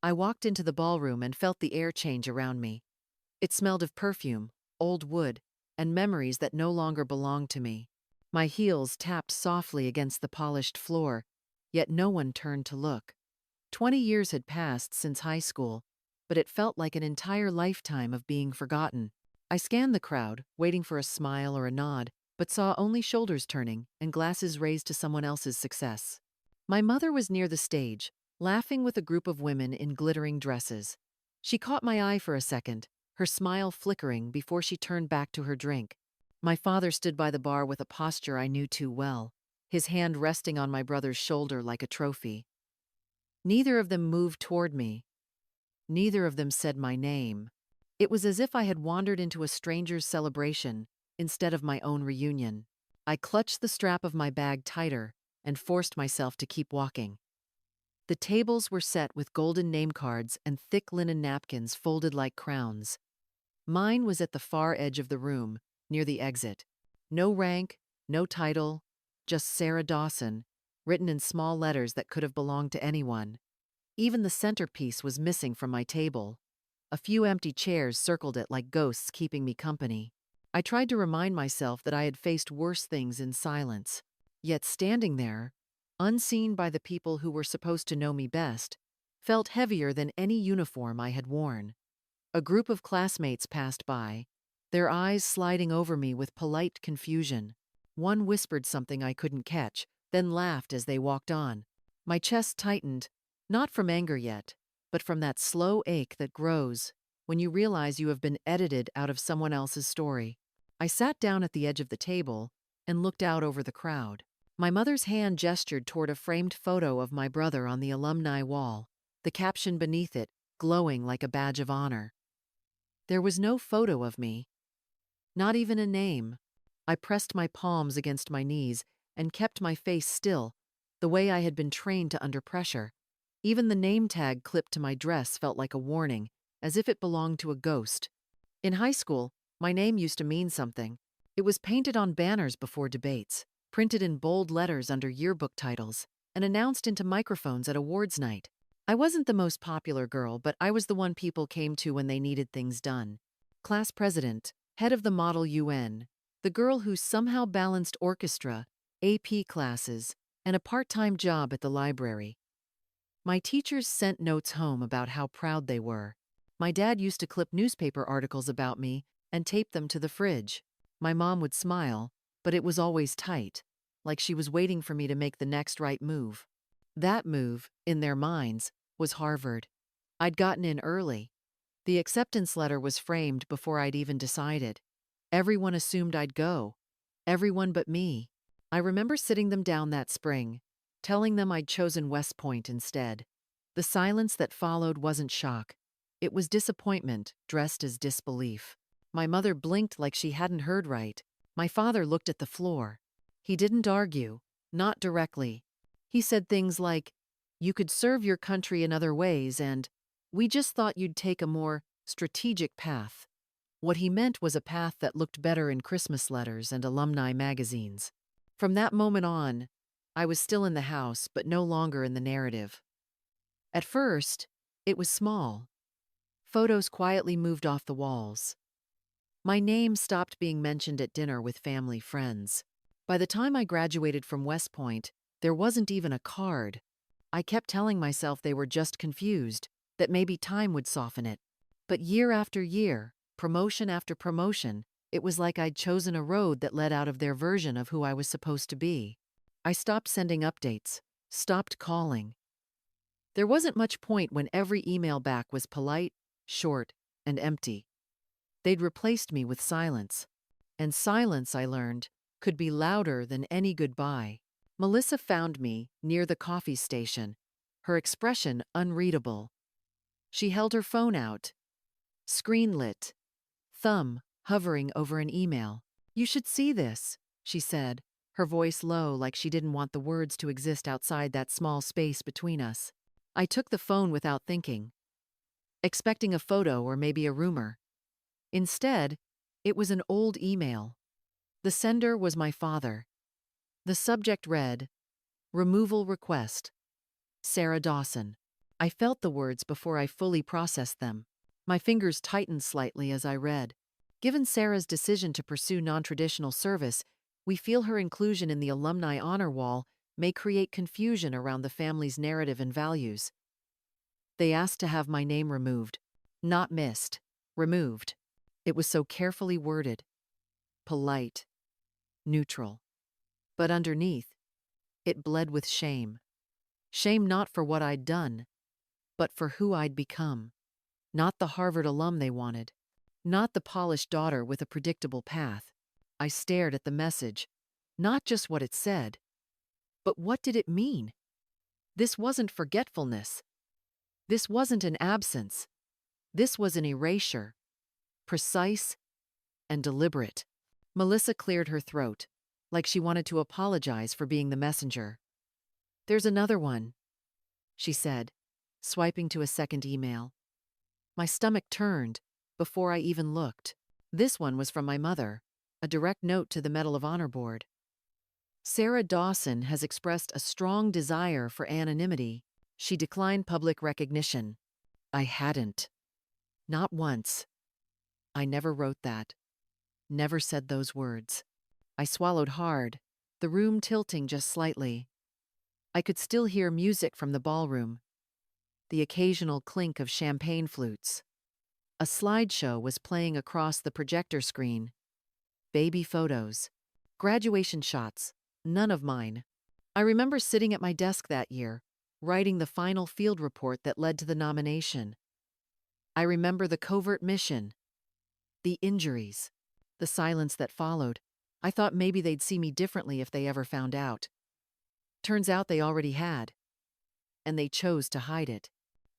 I walked into the ballroom and felt the air change around me. It smelled of perfume, old wood, and memories that no longer belonged to me. My heels tapped softly against the polished floor, yet no one turned to look. 20 years had passed since high school, but it felt like an entire lifetime of being forgotten. I scanned the crowd, waiting for a smile or a nod, but saw only shoulders turning and glasses raised to someone else's success. My mother was near the stage, laughing with a group of women in glittering dresses. She caught my eye for a second, her smile flickering before she turned back to her drink. My father stood by the bar with a posture I knew too well, his hand resting on my brother's shoulder like a trophy. Neither of them moved toward me. Neither of them said my name. It was as if I had wandered into a stranger's celebration instead of my own reunion. I clutched the strap of my bag tighter and forced myself to keep walking. The tables were set with golden name cards and thick linen napkins folded like crowns. Mine was at the far edge of the room, near the exit. No rank, no title, just Sarah Dawson, written in small letters that could have belonged to anyone. Even the centerpiece was missing from my table. A few empty chairs circled it like ghosts keeping me company. I tried to remind myself that I had faced worse things in silence. Yet standing there, unseen by the people who were supposed to know me best, felt heavier than any uniform I had worn. A group of classmates passed by, their eyes sliding over me with polite confusion. One whispered something I couldn't catch, then laughed as they walked on. My chest tightened, not from anger yet, but from that slow ache that grows when you realize you have been edited out of someone else's story. I sat down at the edge of the table and looked out over the crowd. My mother's hand gestured toward a framed photo of my brother on the alumni wall, the caption beneath it glowing like a badge of honor. There was no photo of me, not even a name. I pressed my palms against my knees and kept my face still, the way I had been trained to under pressure. Even the name tag clipped to my dress felt like a warning, as if it belonged to a ghost. In high school, my name used to mean something. It was painted on banners before debates, printed in bold letters under yearbook titles, and announced into microphones at awards night. I wasn't the most popular girl, but I was the one people came to when they needed things done. Class president, head of the Model UN, the girl who somehow balanced orchestra, AP classes, and a part-time job at the library. My teachers sent notes home about how proud they were. My dad used to clip newspaper articles about me and tape them to the fridge. My mom would smile, but it was always tight, like she was waiting for me to make the next right move. That move, in their minds, was Harvard. I'd gotten in early. The acceptance letter was framed before I'd even decided. Everyone assumed I'd go. Everyone but me. I remember sitting them down that spring, telling them I'd chosen West Point instead. The silence that followed wasn't shock. It was disappointment dressed as disbelief. My mother blinked like she hadn't heard right. My father looked at the floor. He didn't argue, not directly. He said things like, "You could serve your country in other ways," and "We just thought you'd take a more strategic path." What he meant was a path that looked better in Christmas letters and alumni magazines. From that moment on, I was still in the house, but no longer in the narrative. At first, it was small. Photos quietly moved off the walls. My name stopped being mentioned at dinner with family friends. By the time I graduated from West Point, there wasn't even a card. I kept telling myself they were just confused, that maybe time would soften it. But year after year, promotion after promotion, it was like I'd chosen a road that led out of their version of who I was supposed to be. I stopped sending updates, stopped calling. There wasn't much point when every email back was polite, short, and empty. They'd replaced me with silence. And silence, I learned, could be louder than any goodbye. Melissa found me near the coffee station, her expression unreadable. She held her phone out, screen lit, thumb hovering over an email. "You should see this," she said, her voice low like she didn't want the words to exist outside that small space between us. I took the phone without thinking, expecting a photo or maybe a rumor. Instead, it was an old email. The sender was my father. The subject read, "Removal Request, Sarah Dawson." I felt the words before I fully processed them. My fingers tightened slightly as I read. Given Sarah's decision to pursue non-traditional service, we feel her inclusion in the alumni honor wall may create confusion around the family's narrative and values. They asked to have my name removed. Not missed. Removed. It was so carefully worded. Polite. Neutral. But underneath, it bled with shame. Shame not for what I'd done, but for who I'd become. Not the Harvard alum they wanted. Not the polished daughter with a predictable path. I stared at the message. Not just what it said, but what did it mean? This wasn't forgetfulness. This wasn't an absence. This was an erasure. Precise and deliberate. Melissa cleared her throat, like she wanted to apologize for being the messenger. There's another one, she said, swiping to a second email. My stomach turned before I even looked. This one was from my mother, a direct note to the Medal of Honor board. Sarah Dawson has expressed a strong desire for anonymity. She declined public recognition. I hadn't. Not once. I never wrote that. Never said those words. I swallowed hard, the room tilting just slightly. I could still hear music from the ballroom, the occasional clink of champagne flutes. A slideshow was playing across the projector screen. Baby photos. Graduation shots. None of mine. I remember sitting at my desk that year, writing the final field report that led to the nomination. I remember the covert mission, the injuries, the silence that followed. I thought maybe they'd see me differently if they ever found out. Turns out they already had. And they chose to hide it.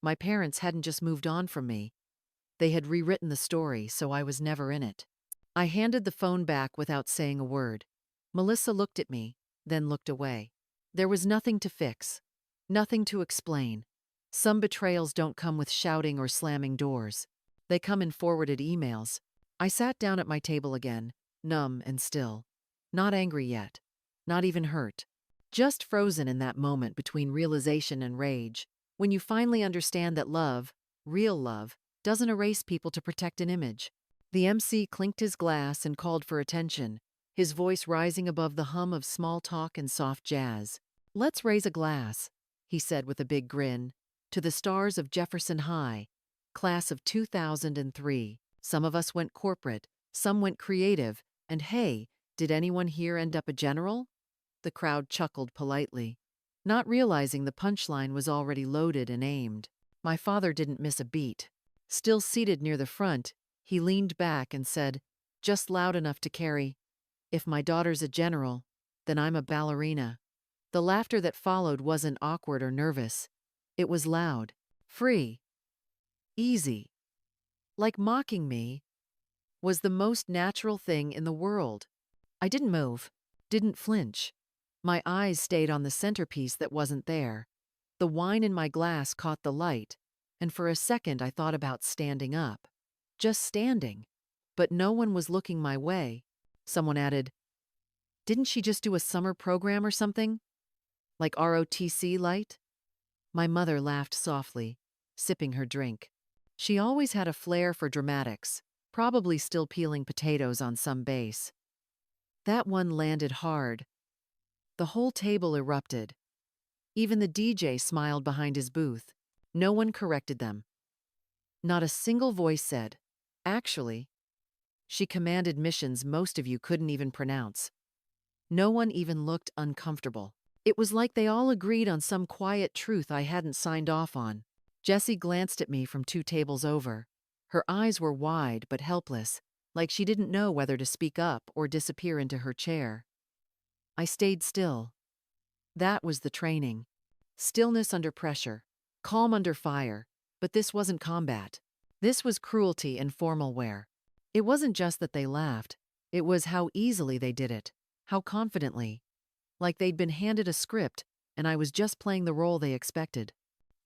My parents hadn't just moved on from me. They had rewritten the story, so I was never in it. I handed the phone back without saying a word. Melissa looked at me, then looked away. There was nothing to fix, nothing to explain. Some betrayals don't come with shouting or slamming doors. They come in forwarded emails. I sat down at my table again, numb and still. Not angry yet. Not even hurt. Just frozen in that moment between realization and rage. When you finally understand that love, real love, doesn't erase people to protect an image. The MC clinked his glass and called for attention, his voice rising above the hum of small talk and soft jazz. Let's raise a glass, he said with a big grin, to the stars of Jefferson High, class of 2003. Some of us went corporate, some went creative, and hey, did anyone here end up a general? The crowd chuckled politely, not realizing the punchline was already loaded and aimed. My father didn't miss a beat. Still seated near the front, he leaned back and said, just loud enough to carry, if my daughter's a general, then I'm a ballerina. The laughter that followed wasn't awkward or nervous. It was loud, free, easy. Like mocking me was the most natural thing in the world. I didn't move, didn't flinch. My eyes stayed on the centerpiece that wasn't there. The wine in my glass caught the light, and for a second I thought about standing up. Just standing. But no one was looking my way. Someone added, didn't she just do a summer program or something? Like ROTC light? My mother laughed softly, sipping her drink. She always had a flair for dramatics, probably still peeling potatoes on some base. That one landed hard. The whole table erupted. Even the DJ smiled behind his booth. No one corrected them. Not a single voice said, actually. She commanded missions most of you couldn't even pronounce. No one even looked uncomfortable. It was like they all agreed on some quiet truth I hadn't signed off on. Jessie glanced at me from 2 tables over. Her eyes were wide but helpless, like she didn't know whether to speak up or disappear into her chair. I stayed still. That was the training. Stillness under pressure, calm under fire, but this wasn't combat. This was cruelty in formal wear. It wasn't just that they laughed, it was how easily they did it, how confidently. Like they'd been handed a script and I was just playing the role they expected.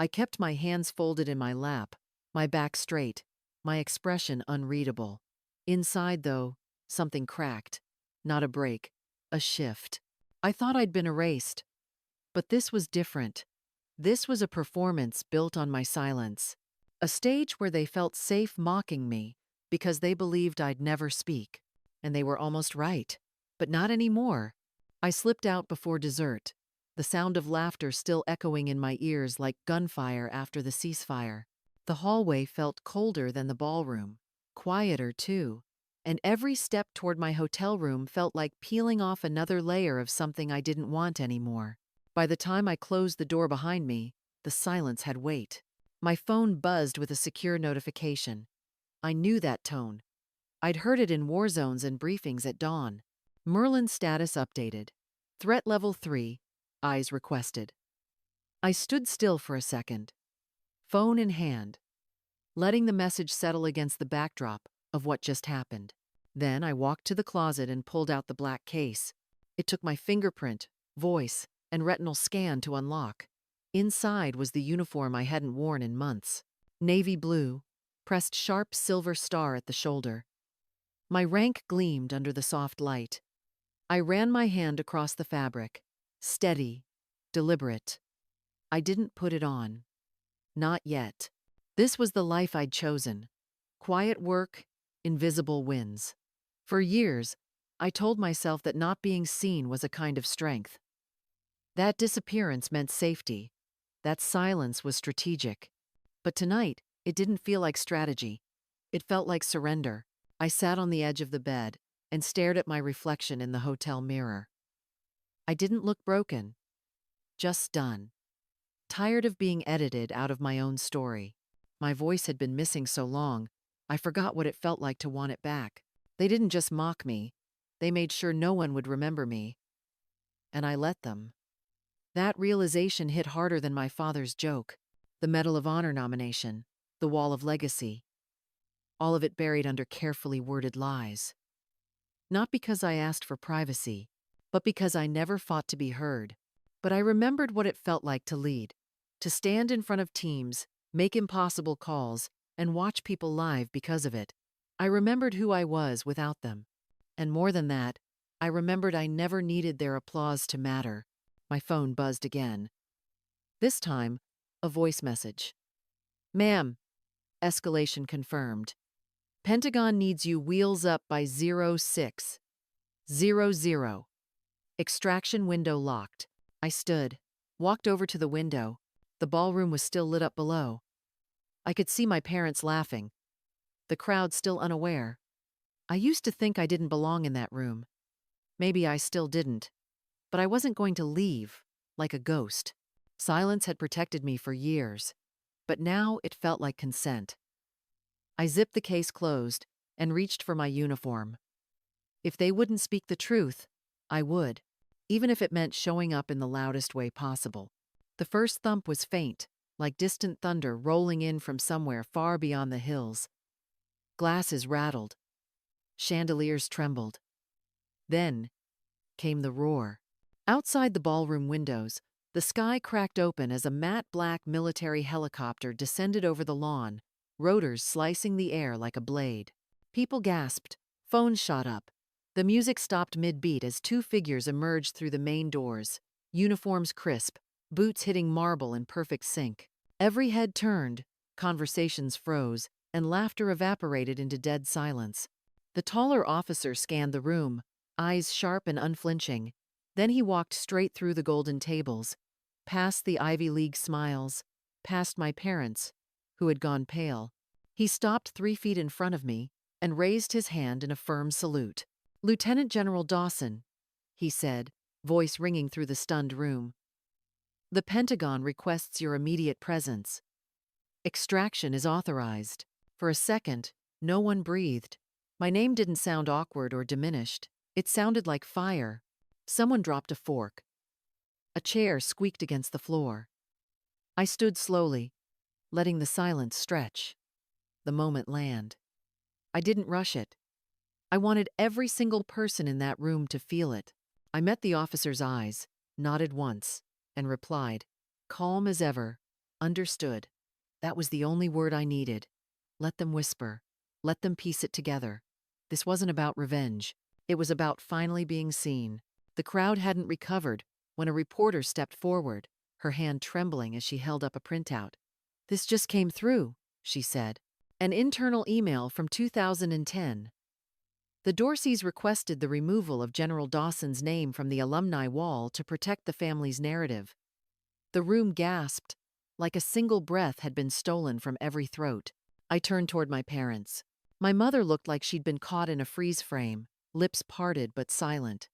I kept my hands folded in my lap, my back straight, my expression unreadable. Inside, though, something cracked. Not a break, a shift. I thought I'd been erased. But this was different. This was a performance built on my silence, a stage where they felt safe mocking me because they believed I'd never speak. And they were almost right. But not anymore. I slipped out before dessert, the sound of laughter still echoing in my ears like gunfire after the ceasefire. The hallway felt colder than the ballroom, quieter too, and every step toward my hotel room felt like peeling off another layer of something I didn't want anymore. By the time I closed the door behind me, the silence had weight. My phone buzzed with a secure notification. I knew that tone. I'd heard it in war zones and briefings at dawn. Merlin's status updated. Threat level 3, eyes requested. I stood still for a second, phone in hand, letting the message settle against the backdrop of what just happened. Then I walked to the closet and pulled out the black case. It took my fingerprint, voice, and retinal scan to unlock. Inside was the uniform I hadn't worn in months. Navy blue, pressed sharp silver star at the shoulder. My rank gleamed under the soft light. I ran my hand across the fabric, steady, deliberate. I didn't put it on. Not yet. This was the life I'd chosen. Quiet work, invisible wins. For years, I told myself that not being seen was a kind of strength. That disappearance meant safety. That silence was strategic. But tonight, it didn't feel like strategy. It felt like surrender. I sat on the edge of the bed and stared at my reflection in the hotel mirror. I didn't look broken, just done. Tired of being edited out of my own story. My voice had been missing so long, I forgot what it felt like to want it back. They didn't just mock me, they made sure no one would remember me. And I let them. That realization hit harder than my father's joke. The Medal of Honor nomination, the Wall of Legacy. All of it buried under carefully worded lies. Not because I asked for privacy, but because I never fought to be heard. But I remembered what it felt like to lead, to stand in front of teams, make impossible calls, and watch people live because of it. I remembered who I was without them. And more than that, I remembered I never needed their applause to matter. My phone buzzed again. This time, a voice message. Ma'am, escalation confirmed. Pentagon needs you wheels up by 0600. Extraction window locked. I stood, walked over to the window. The ballroom was still lit up below. I could see my parents laughing. The crowd still unaware. I used to think I didn't belong in that room. Maybe I still didn't. But I wasn't going to leave, like a ghost. Silence had protected me for years. But now it felt like consent. I zipped the case closed and reached for my uniform. If they wouldn't speak the truth, I would, even if it meant showing up in the loudest way possible. The first thump was faint, like distant thunder rolling in from somewhere far beyond the hills. Glasses rattled. Chandeliers trembled. Then came the roar. Outside the ballroom windows, the sky cracked open as a matte black military helicopter descended over the lawn, rotors slicing the air like a blade. People gasped, phones shot up. The music stopped mid-beat as two figures emerged through the main doors, uniforms crisp, boots hitting marble in perfect sync. Every head turned, conversations froze, and laughter evaporated into dead silence. The taller officer scanned the room, eyes sharp and unflinching. Then he walked straight through the golden tables, past the Ivy League smiles, past my parents, who had gone pale. He stopped 3 feet in front of me and raised his hand in a firm salute. "Lieutenant General Dawson," he said, voice ringing through the stunned room. "The Pentagon requests your immediate presence. Extraction is authorized." For a second, no one breathed. My name didn't sound awkward or diminished. It sounded like fire. Someone dropped a fork. A chair squeaked against the floor. I stood slowly, letting the silence stretch. The moment land. I didn't rush it. I wanted every single person in that room to feel it. I met the officer's eyes, nodded once, and replied, calm as ever, understood. That was the only word I needed. Let them whisper. Let them piece it together. This wasn't about revenge. It was about finally being seen. The crowd hadn't recovered when a reporter stepped forward. her hand trembling as she held up a printout. "This just came through," she said. "An internal email from 2010. The Dorseys requested the removal of General Dawson's name from the alumni wall to protect the family's narrative." The room gasped, like a single breath had been stolen from every throat. I turned toward my parents. My mother looked like she'd been caught in a freeze frame, lips parted but silent.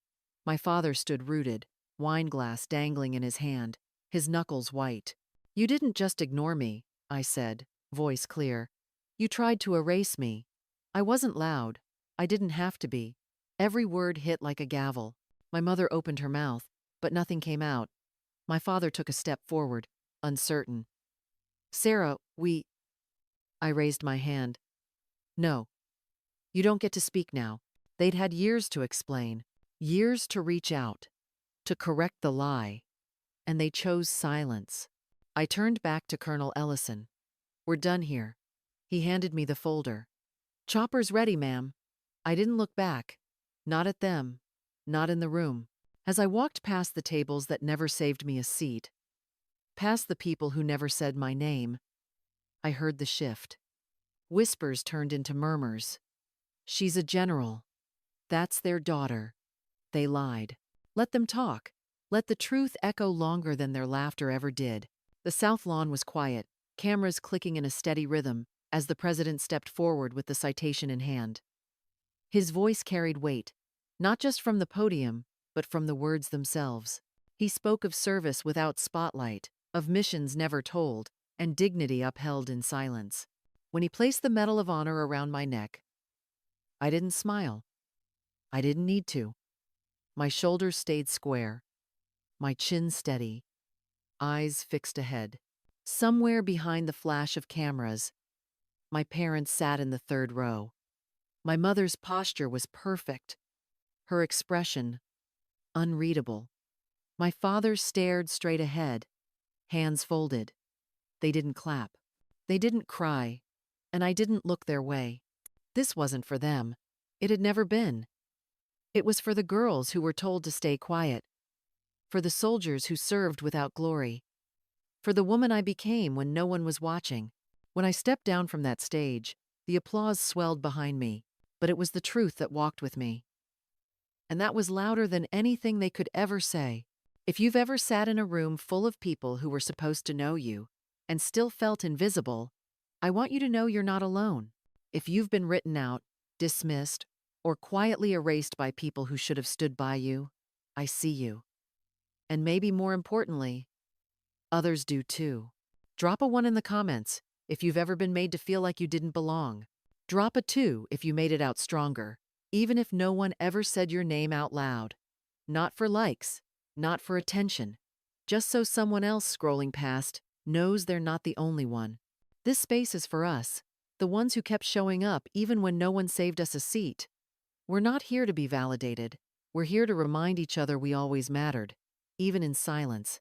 My father stood rooted, wineglass dangling in his hand, his knuckles white. "You didn't just ignore me," I said, voice clear. "You tried to erase me. I wasn't loud. I didn't have to be." Every word hit like a gavel. My mother opened her mouth, but nothing came out. My father took a step forward, uncertain. "Sarah, I raised my hand. "No. You don't get to speak now." They'd had years to explain, years to reach out, to correct the lie, and they chose silence. I turned back to Colonel Ellison. "We're done here." He handed me the folder. "Chopper's ready, ma'am." I didn't look back. Not at them. Not in the room. As I walked past the tables that never saved me a seat, past the people who never said my name, I heard the shift. Whispers turned into murmurs. "She's a general. That's their daughter." They lied. Let them talk. Let the truth echo longer than their laughter ever did. The South Lawn was quiet, cameras clicking in a steady rhythm as the president stepped forward with the citation in hand. His voice carried weight, not just from the podium, but from the words themselves. He spoke of service without spotlight, of missions never told, and dignity upheld in silence. When he placed the Medal of Honor around my neck, I didn't smile. I didn't need to. My shoulders stayed square, my chin steady, eyes fixed ahead. Somewhere behind the flash of cameras, my parents sat in the third row. My mother's posture was perfect, her expression unreadable. My father stared straight ahead, hands folded. They didn't clap. They didn't cry, and I didn't look their way. This wasn't for them. It had never been. It was for the girls who were told to stay quiet, for the soldiers who served without glory, for the woman I became when no one was watching. When I stepped down from that stage, the applause swelled behind me, but it was the truth that walked with me. And that was louder than anything they could ever say. If you've ever sat in a room full of people who were supposed to know you and still felt invisible, I want you to know you're not alone. If you've been written out, dismissed, or quietly erased by people who should have stood by you, I see you. And maybe more importantly, others do too. Drop a 1 in the comments if you've ever been made to feel like you didn't belong. Drop a 2 if you made it out stronger, even if no one ever said your name out loud. Not for likes, not for attention, just so someone else scrolling past knows they're not the only one. This space is for us, the ones who kept showing up even when no one saved us a seat. We're not here to be validated. We're here to remind each other we always mattered, even in silence.